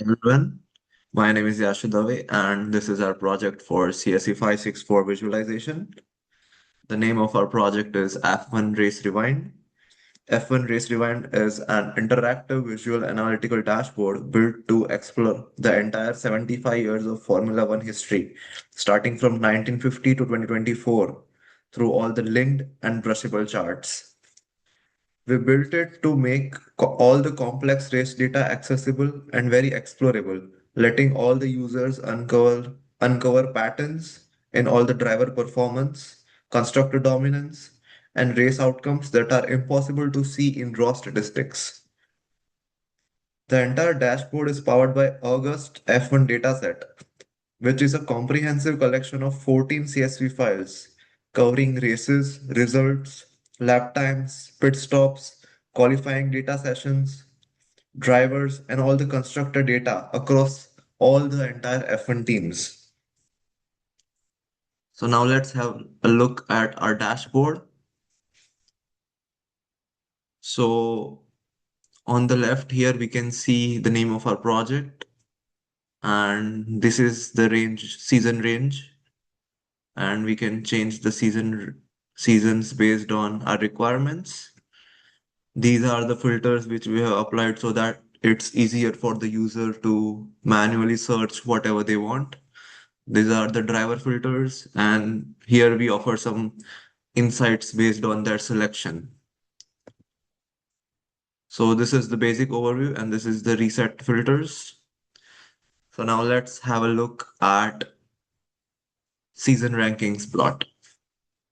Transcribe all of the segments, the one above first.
Everyone, my name is Yaashu and this is our project for CSE 564 visualization. The name of our project is F1 Race Rewind. F1 Race Rewind is an interactive visual analytical dashboard built to explore the entire 75 years of Formula One history, starting from 1950 to 2024, through all the linked and brushable charts. We built it to make all the complex race data accessible and very explorable, letting all the users uncover patterns in all the driver performance, constructor dominance, and race outcomes that are impossible to see in raw statistics. The entire dashboard is powered by August F1 dataset, which is a comprehensive collection of 14 CSV files covering races, results, lap times, pit stops, qualifying data sessions, drivers, and all the constructor data across all the entire F1 teams. So now let's have a look at our dashboard. So on the left here, we can see the name of our project, and this is the season range, and we can change the seasons based on our requirements. These are the filters which we have applied so that it's easier for the user to manually search whatever they want. These are the driver filters, and here we offer some insights based on their selection. So this is the basic overview, and this is the reset filters. So now let's have a look at season rankings plot.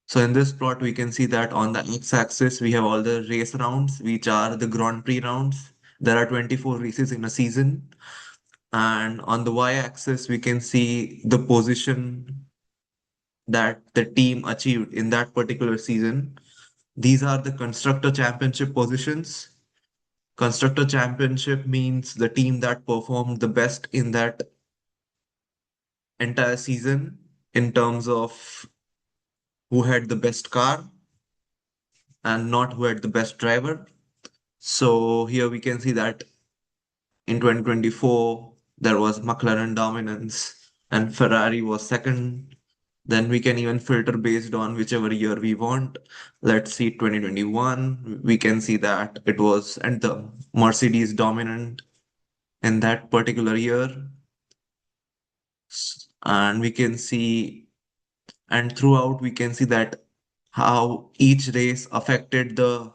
So in this plot, we can see that on the x-axis, we have all the race rounds, which are the Grand Prix rounds. There are 24 races in a season. And on the y-axis, we can see the position that the team achieved in that particular season. These are the constructor championship positions. Constructor championship means the team that performed the best in that entire season in terms of who had the best car and not who had the best driver. So here we can see that in 2024, there was McLaren dominance and Ferrari was second. Then we can even filter based on whichever year we want. Let's see 2021. We can see that it was and the Mercedes dominant in that particular year. And we can see, and throughout we can see that how each race affected the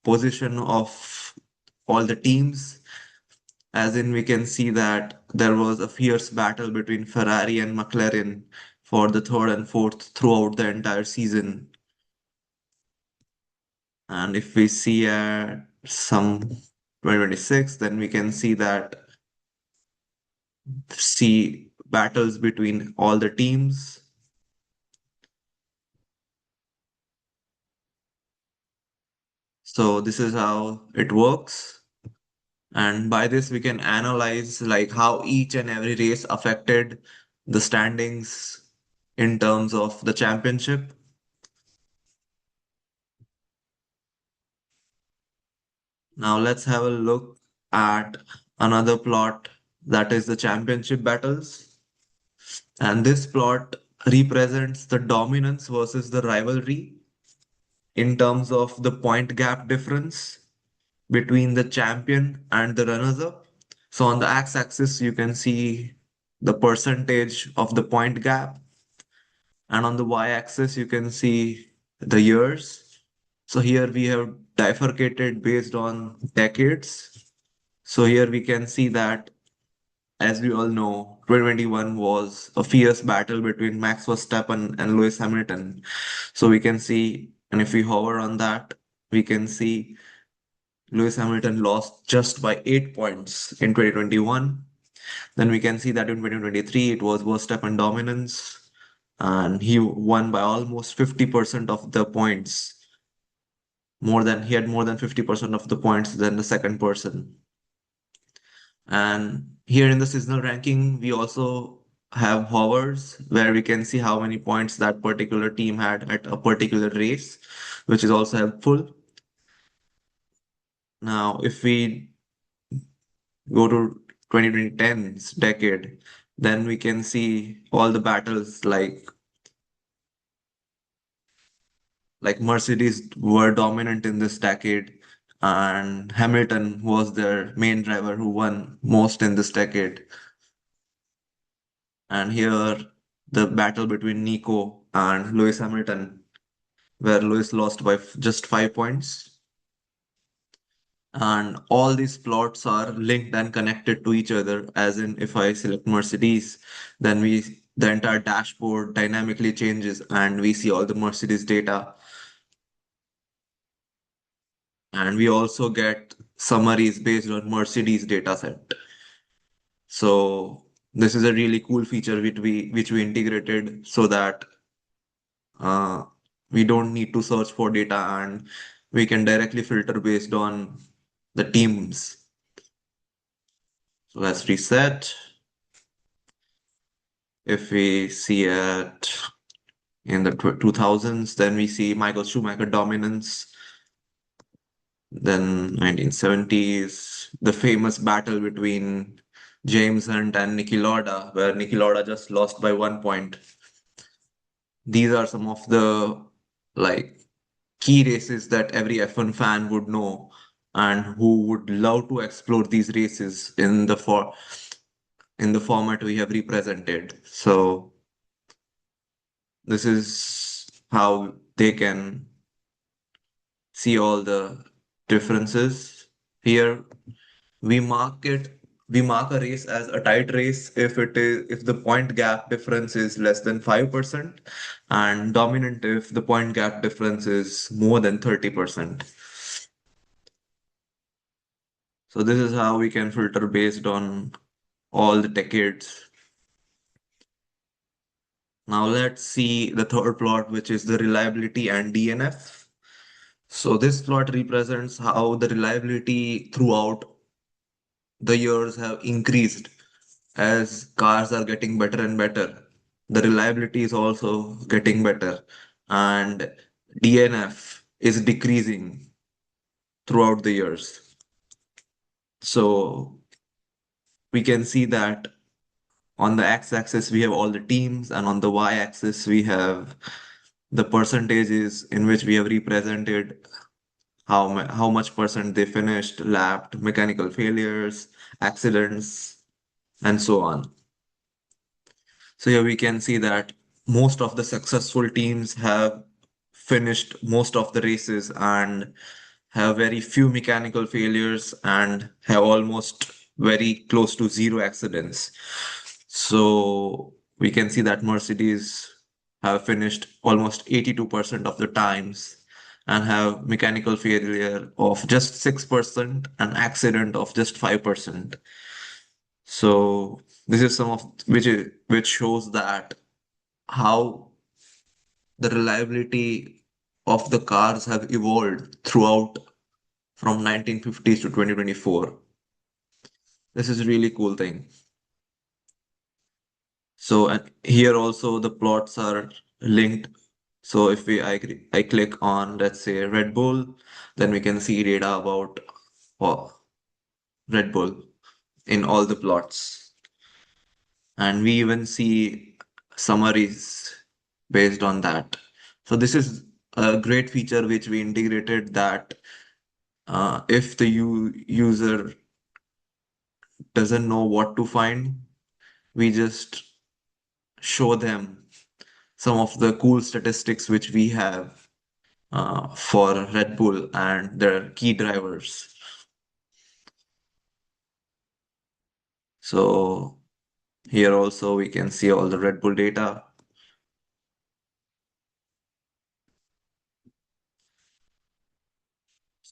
position of all the teams. As in, we can see that there was a fierce battle between Ferrari and McLaren for the third and fourth throughout the entire season. And if we see some 2026, then we can see battles between all the teams. So this is how it works. And by this, we can analyze like how each and every race affected the standings in terms of the championship. Now let's have a look at another plot that is the championship battles. And this plot represents the dominance versus the rivalry in terms of the point gap difference between the champion and the runners up. So on the x-axis, you can see the percentage of the point gap, and on the y-axis, you can see the years. So here we have bifurcated based on decades. So here we can see that, as we all know, 2021 was a fierce battle between Max Verstappen and Lewis Hamilton. So we can see, and if we hover on that, we can see Lewis Hamilton lost just by 8 points in 2021. Then we can see that in 2023, it was Verstappen dominance, and he won by almost 50% of the points. He had more than 50% of the points than the second person. And here in the seasonal ranking, we also have hovers where we can see how many points that particular team had at a particular race, which is also helpful. Now, if we go to 2010s decade, then we can see all the battles like Mercedes were dominant in this decade, and Hamilton was their main driver who won most in this decade. And here, the battle between Nico and Lewis Hamilton, where Lewis lost by just 5 points. And all these plots are linked and connected to each other. As in, if I select Mercedes, then the entire dashboard dynamically changes, and we see all the Mercedes data. And we also get summaries based on Mercedes dataset. So this is a really cool feature which we integrated so that uh, we don't need to search for data, and we can directly filter based on the teams. So let's reset. If we see it in the 2000s, then we see Michael Schumacher dominance. Then 1970s, the famous battle between James Hunt and Niki Lauda, where Niki Lauda just lost by 1 point. These are some of the like key races that every F1 fan would know and who would love to explore these races in the format we have represented. So this is how they can see all the differences. Here we mark it we mark a race as a tight race if the point gap difference is less than 5%, and dominant if the point gap difference is more than 30%. So this is how we can filter based on all the decades. Now let's see the third plot, which is the reliability and DNF. So this plot represents how the reliability throughout the years have increased as cars are getting better and better. The reliability is also getting better, and DNF is decreasing throughout the years. So we can see that on the x-axis we have all the teams, and on the y-axis we have the percentages in which we have represented how much percent they finished, lapped, mechanical failures, accidents, and so on. So here we can see that most of the successful teams have finished most of the races and have very few mechanical failures and have almost very close to zero accidents. So we can see that Mercedes have finished almost 82% of the times and have mechanical failure of just 6% and accident of just 5%. So this is some of which shows that how the reliability of the cars have evolved throughout from 1950s to 2024. This is a really cool thing. So and here also the plots are linked. So if I click on, let's say, Red Bull, then we can see data about oh, Red Bull in all the plots. And we even see summaries based on that. So this is a great feature which we integrated that if the user doesn't know what to find, we just show them some of the cool statistics which we have for Red Bull and their key drivers. So here also we can see all the Red Bull data.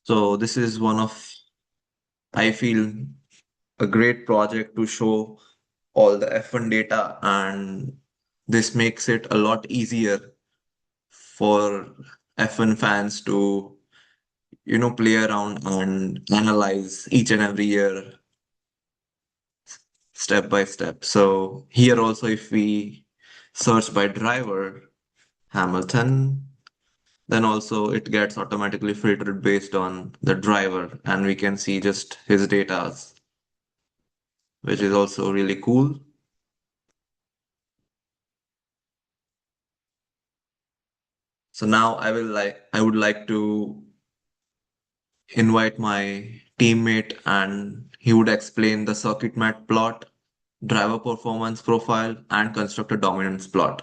So this is one of, I feel, a great project to show all the F1 data, and this makes it a lot easier for F1 fans to play around and analyze each and every year step by step. So here also, if we search by driver, Hamilton, then also it gets automatically filtered based on the driver, and we can see just his data. which is also really cool. So now I would like to invite my teammate and he would explain the circuit map plot, driver performance profile, and constructor dominance plot.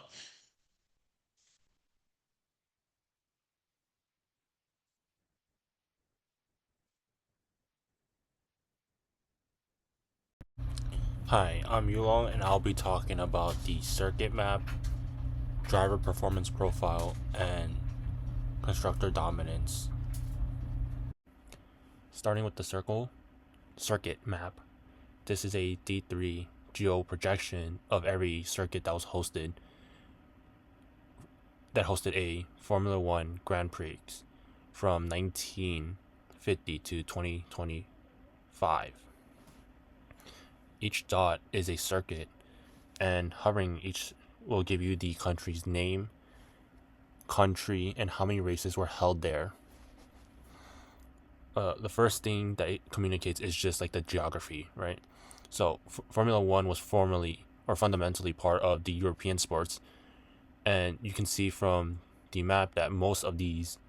Hi, I'm Yulong, and I'll be talking about the circuit map, driver performance profile, and constructor dominance. Starting with the circuit map. This is a D3 geo projection of every circuit that hosted a Formula One Grand Prix from 1950 to 2025. Each dot is a circuit, and hovering each will give you the country's name, country, and how many races were held there. The first thing that it communicates is just like the geography, right? So Formula One was formally or fundamentally part of the European sports, and you can see from the map that most of these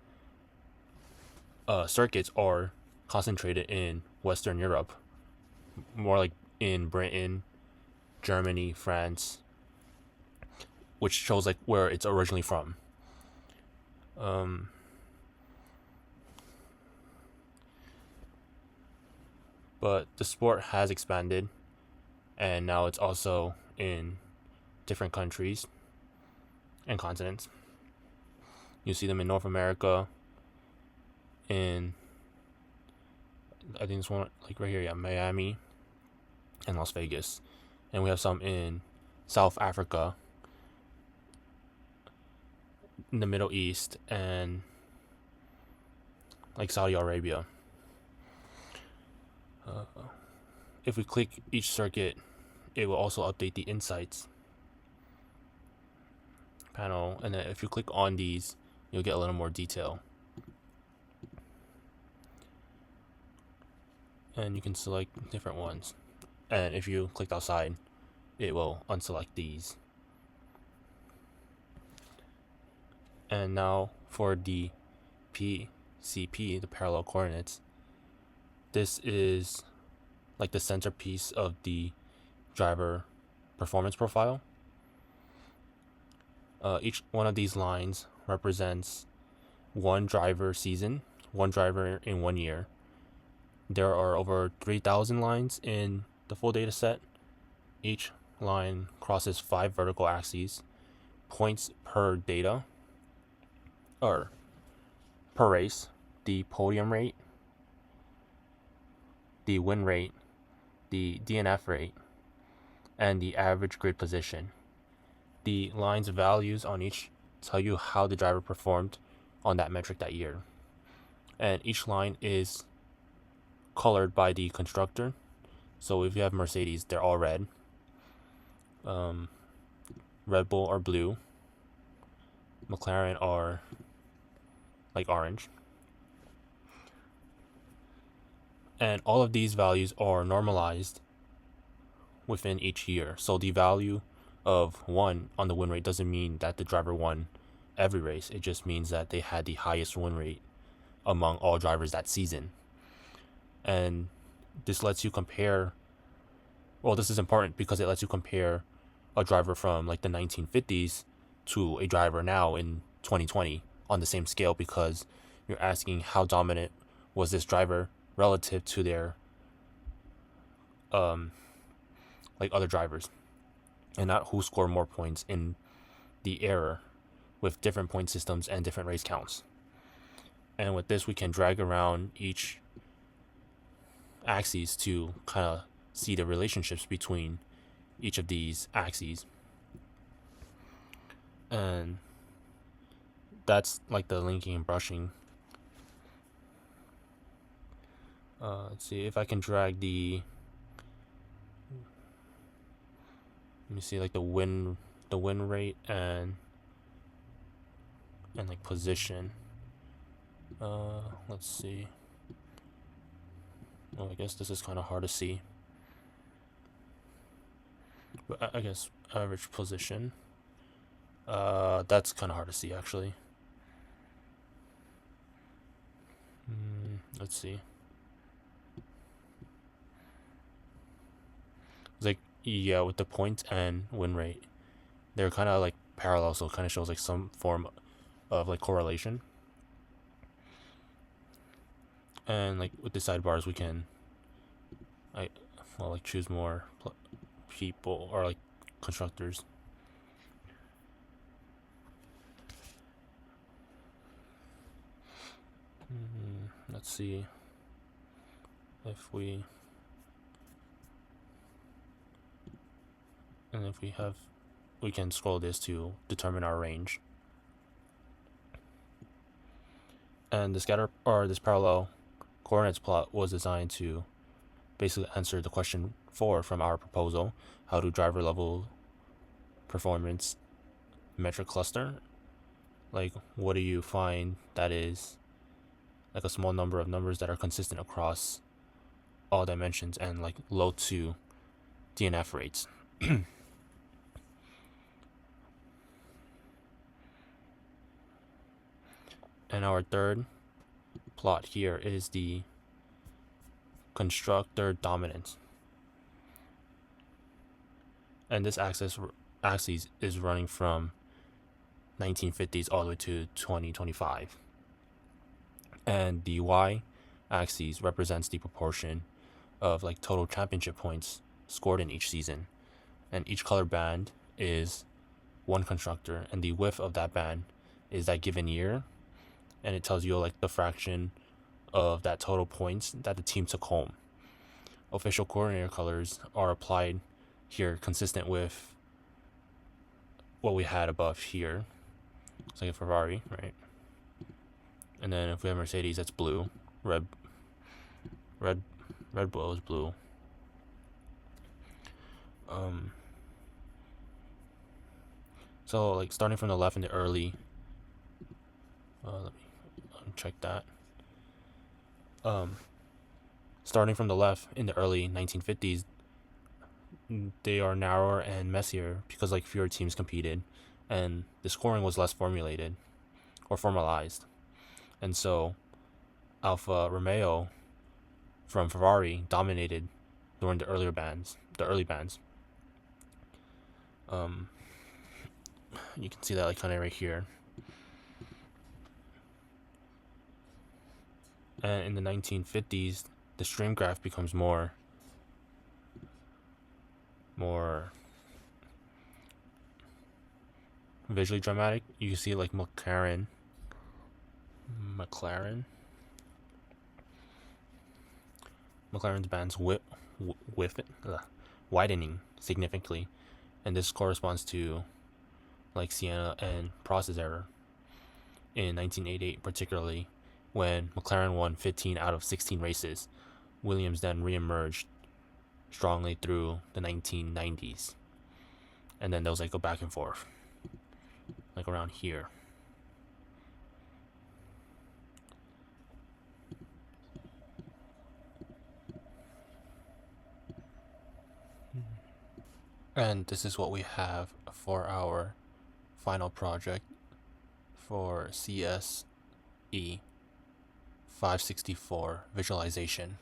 circuits are concentrated in Western Europe, more like in Britain, Germany, France, which shows like where it's originally from. Um, but the sport has expanded, and now it's also in different countries and continents. You see them in North America, in I think it's one like right here, yeah, Miami and Las Vegas, and we have some in South Africa, in the Middle East, and like Saudi Arabia. Uh, if we click each circuit, it will also update the insights panel, and then if you click on these, you'll get a little more detail. And you can select different ones. And if you click outside, it will unselect these. And now for the PCP, the parallel coordinates, this is like the centerpiece of the driver performance profile. Each one of these lines represents one driver season, one driver in 1 year. There are over 3,000 lines in the full data set. Each line crosses 5 vertical axes, points per data, or per race, the podium rate, the win rate, the DNF rate, and the average grid position. The line's values on each tell you how the driver performed on that metric that year. And each line is colored by the constructor. So if you have Mercedes, they're all red. Red Bull are blue. McLaren are like orange. And all of these values are normalized within each year. So the value of 1 on the win rate doesn't mean that the driver won every race. It just means that they had the highest win rate among all drivers that season. And this lets you compare, well, this is important because it lets you compare a driver from like the 1950s to a driver now in 2020 on the same scale, because you're asking how dominant was this driver relative to their like other drivers, and not who scored more points in the era with different point systems and different race counts. And with this, we can drag around each axes to kind of see the relationships between each of these axes. And that's like the linking and brushing. Let's see if I can drag the. Let me see, like the win rate and like position. Let's see. Well, I guess this is kind of hard to see. I guess average position. That's kind of hard to see actually. Let's see. It's like, yeah, with the point and win rate, they're kind of like parallel, so it kind of shows like some form of like correlation. And like with the sidebars, we can, I, well, like choose more people or like constructors. Let's see if we, and if we have, we can scroll this to determine our range. And the scatter or this parallel coordinates plot was designed to basically answer the question 4 from our proposal: how do driver level performance metric cluster? Like, what do you find that is like a small number of numbers that are consistent across all dimensions and like low to DNF rates? And our third plot here is the constructor dominance. And this axis is running from 1950s all the way to 2025. And the y axis represents the proportion of like total championship points scored in each season. And each color band is one constructor, and the width of that band is that given year, and it tells you like the fraction of that total points that the team took home. Official coordinator colors are applied here consistent with what we had above here. It's like a Ferrari, right? And then if we have Mercedes, that's blue. Red Bull is blue. So like starting from the left in the early, let me check that. Starting from the left in the early 1950s, they are narrower and messier because like fewer teams competed, and the scoring was less formulated or formalized. And so Alfa Romeo from Ferrari dominated during the early bands. You can see that like kind of right here. And in the 1950s, the stream graph becomes more visually dramatic. You can see like McLaren's bands widening significantly, and this corresponds to like Sienna and Prost's error in 1988, particularly when McLaren won 15 out of 16 races. Williams then re-emerged strongly through the 1990s, and then those like go back and forth, like around here. And this is what we have for our final project for CSE 564 visualization.